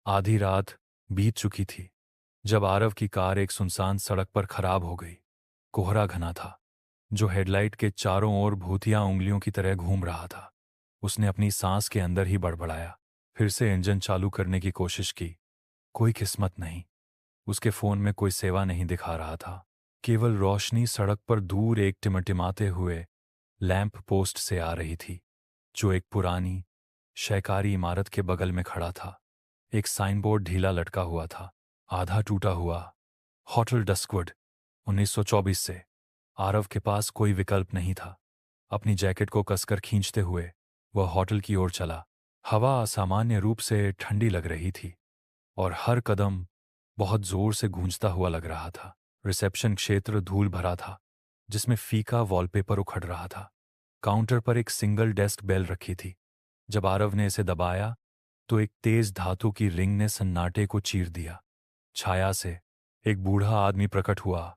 आधी रात बीत चुकी थी जब आरव की कार एक सुनसान सड़क पर खराब हो गई। कोहरा घना था, जो हेडलाइट के चारों ओर भूतिया उंगलियों की तरह घूम रहा था। उसने अपनी सांस के अंदर ही बड़बड़ाया, फिर से इंजन चालू करने की कोशिश की। कोई किस्मत नहीं। उसके फोन में कोई सेवा नहीं दिखा रहा था। केवल रोशनी सड़क पर दूर एक टिमटिमाते हुए लैंप पोस्ट से आ रही थी, जो एक पुरानी शैकारी इमारत के बगल में खड़ा था। एक साइनबोर्ड ढीला लटका हुआ था, आधा टूटा हुआ। होटल डस्कवुड 1924 से। आरव के पास कोई विकल्प नहीं था। अपनी जैकेट को कसकर खींचते हुए वह होटल की ओर चला। हवा असामान्य रूप से ठंडी लग रही थी और हर कदम बहुत जोर से गूंजता हुआ लग रहा था। रिसेप्शन क्षेत्र धूल भरा था, जिसमें फीका वॉलपेपर उखड़ रहा था। काउंटर पर एक सिंगल डेस्क बेल रखी थी। जब आरव ने इसे दबाया तो एक तेज धातु की रिंग ने सन्नाटे को चीर दिया। छाया से एक बूढ़ा आदमी प्रकट हुआ।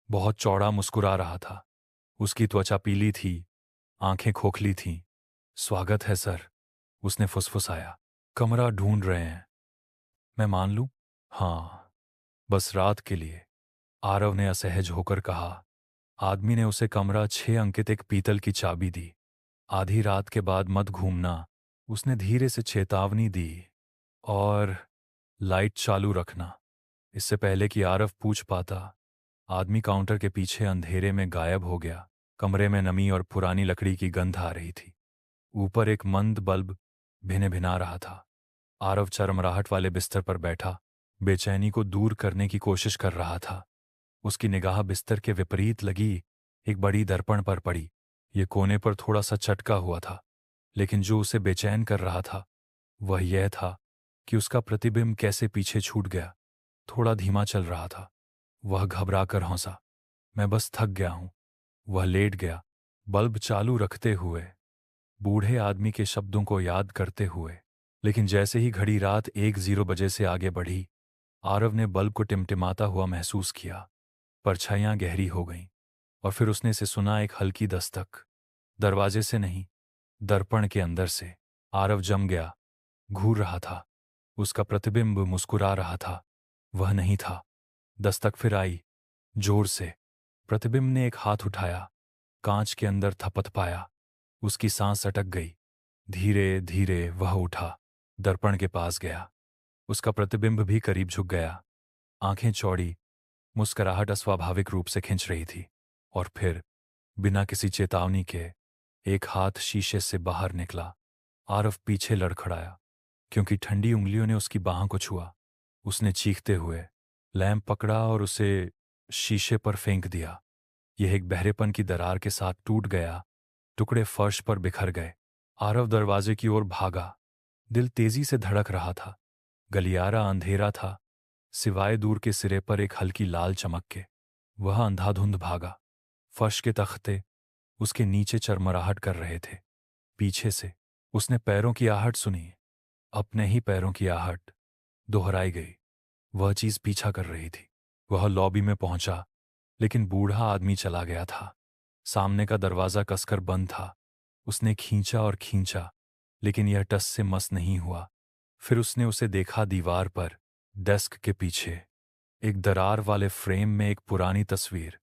बहुत चौड़ा मुस्कुरा रहा था। उसकी त्वचा पीली थी, आंखें खोखली थीं। स्वागत है सर, उसने फुसफुसाया। कमरा ढूंढ रहे हैं? मैं मान लूं? हाँ, बस रात के लिए, आरव ने असहज होकर कहा। आदमी ने उसे कमरा 6 अंकित एक पीतल की चाबी दी। आधी रात के बाद मत घूमना, उसने धीरे से चेतावनी दी। और लाइट चालू रखना। इससे पहले कि आरव पूछ पाता, आदमी काउंटर के पीछे अंधेरे में गायब हो गया। कमरे में नमी और पुरानी लकड़ी की गंध आ रही थी। ऊपर एक मंद बल्ब भिने भिना रहा था। आरव चरमराहट वाले बिस्तर पर बैठा, बेचैनी को दूर करने की कोशिश कर रहा था। उसकी निगाह बिस्तर के विपरीत लगी एक बड़ी दर्पण पर पड़ी। ये कोने पर थोड़ा सा चटका हुआ था, लेकिन जो उसे बेचैन कर रहा था वह यह था कि उसका प्रतिबिंब कैसे पीछे छूट गया। थोड़ा धीमा चल रहा था। वह घबरा कर हंसा। मैं बस थक गया हूं। वह लेट गया, बल्ब चालू रखते हुए, बूढ़े आदमी के शब्दों को याद करते हुए। लेकिन जैसे ही घड़ी रात 1:00 से आगे बढ़ी, आरव ने बल्ब को टिमटिमाता हुआ महसूस किया। परछाइयां गहरी हो गईं और फिर उसने इसे सुना, एक हल्की दस्तक। दरवाजे से नहीं, दर्पण के अंदर से। आरव जम गया, घूर रहा था। उसका प्रतिबिंब मुस्कुरा रहा था। वह नहीं था। दस्तक फिर आई, जोर से। प्रतिबिंब ने एक हाथ उठाया, कांच के अंदर थपथपाया। उसकी सांस अटक गई। धीरे धीरे वह उठा, दर्पण के पास गया। उसका प्रतिबिंब भी करीब झुक गया। आंखें चौड़ी, मुस्कुराहट अस्वाभाविक रूप से खिंच रही थी। और फिर, बिना किसी चेतावनी के, एक हाथ शीशे से बाहर निकला। आरव पीछे लड़खड़ाया, क्योंकि ठंडी उंगलियों ने उसकी बाहों को छुआ। उसने चीखते हुए लैंप पकड़ा और उसे शीशे पर फेंक दिया। यह एक बहरेपन की दरार के साथ टूट गया। टुकड़े फर्श पर बिखर गए। आरव दरवाजे की ओर भागा। दिल तेजी से धड़क रहा था। गलियारा अंधेरा था, सिवाय दूर के सिरे पर एक हल्की लाल चमक के। वह अंधाधुंध भागा। फर्श के तख्ते उसके नीचे चरमराहट कर रहे थे। पीछे से उसने पैरों की आहट सुनी। अपने ही पैरों की आहट दोहराई गई। वह चीज पीछा कर रही थी। वह लॉबी में पहुंचा, लेकिन बूढ़ा आदमी चला गया था। सामने का दरवाजा कसकर बंद था। उसने खींचा और खींचा, लेकिन यह टस से मस नहीं हुआ। फिर उसने उसे देखा, दीवार पर, डेस्क के पीछे, एक दरार वाले फ्रेम में एक पुरानी तस्वीर।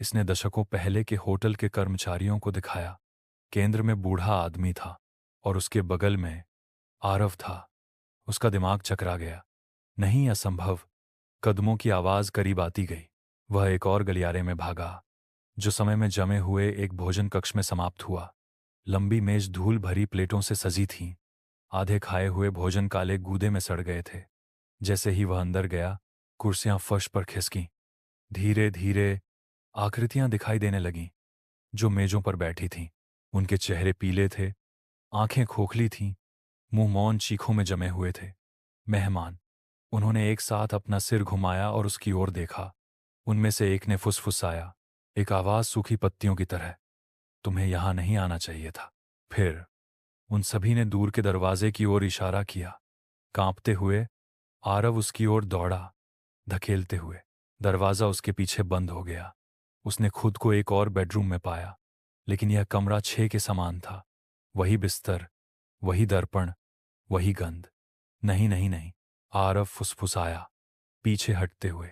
इसने दशकों पहले के होटल के कर्मचारियों को दिखाया। केंद्र में बूढ़ा आदमी था और उसके बगल में आरव था। उसका दिमाग चकरा गया। नहीं, असंभव। कदमों की आवाज करीब आती गई। वह एक और गलियारे में भागा, जो समय में जमे हुए एक भोजन कक्ष में समाप्त हुआ। लंबी मेज धूल भरी प्लेटों से सजी थी। आधे खाए हुए भोजन काले गूदे में सड़ गए थे। जैसे ही वह अंदर गया, कुर्सियां फर्श पर खिसकीं। धीरे धीरे आकृतियां दिखाई देने लगीं, जो मेजों पर बैठी थीं। उनके चेहरे पीले थे, आंखें खोखली थीं, मुंह मौन चीखों में जमे हुए थे। मेहमान। उन्होंने एक साथ अपना सिर घुमाया और उसकी ओर देखा। उनमें से एक ने फुसफुसाया, एक आवाज सूखी पत्तियों की तरह, तुम्हें यहां नहीं आना चाहिए था। फिर उन सभी ने दूर के दरवाजे की ओर इशारा किया। कांपते हुए आरव उसकी ओर दौड़ा, धकेलते हुए। दरवाजा उसके पीछे बंद हो गया। उसने खुद को एक और बेडरूम में पाया, लेकिन यह कमरा 6 के समान था। वही बिस्तर, वही दर्पण, वही गंध। नहीं नहीं नहीं, आरव फुसफुसाया, पीछे हटते हुए।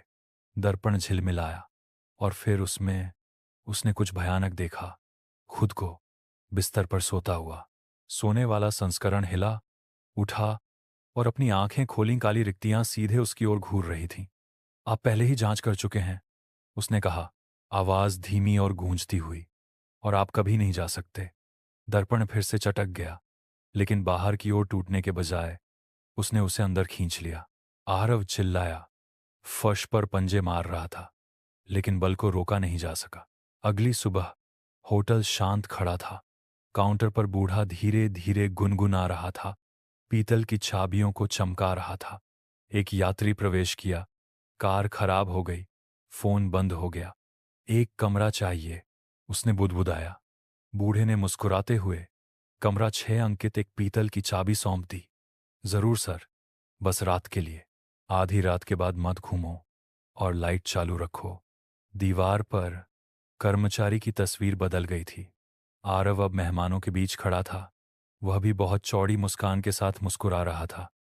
दर्पण झिलमिलाया और फिर उसमें उसने कुछ भयानक देखा। खुद को बिस्तर पर सोता हुआ। सोने वाला संस्करण हिला, उठा और अपनी आंखें खोलीं। काली रिक्तियां सीधे उसकी ओर घूर रही थीं। आप पहले ही जांच कर चुके हैं, उसने कहा, आवाज धीमी और गूंजती हुई। और आप कभी नहीं जा सकते। दर्पण फिर से चटक गया, लेकिन बाहर की ओर टूटने के बजाय उसने उसे अंदर खींच लिया। आरव चिल्लाया, फर्श पर पंजे मार रहा था, लेकिन बल को रोका नहीं जा सका। अगली सुबह होटल शांत खड़ा था। काउंटर पर बूढ़ा धीरे धीरे गुनगुना रहा था, पीतल की चाबियों को चमका रहा था। एक यात्री प्रवेश किया। कार खराब हो गई, फोन बंद हो गया। एक कमरा चाहिए, उसने बुदबुदाया। बूढ़े ने मुस्कुराते हुए कमरा 6 अंकित एक पीतल की चाबी सौंप दी। जरूर सर, बस रात के लिए। आधी रात के बाद मत घूमो और लाइट चालू रखो। दीवार पर कर्मचारी की तस्वीर बदल गई थी। आरव अब मेहमानों के बीच खड़ा था। वह भी बहुत चौड़ी मुस्कान के साथ मुस्कुरा रहा था।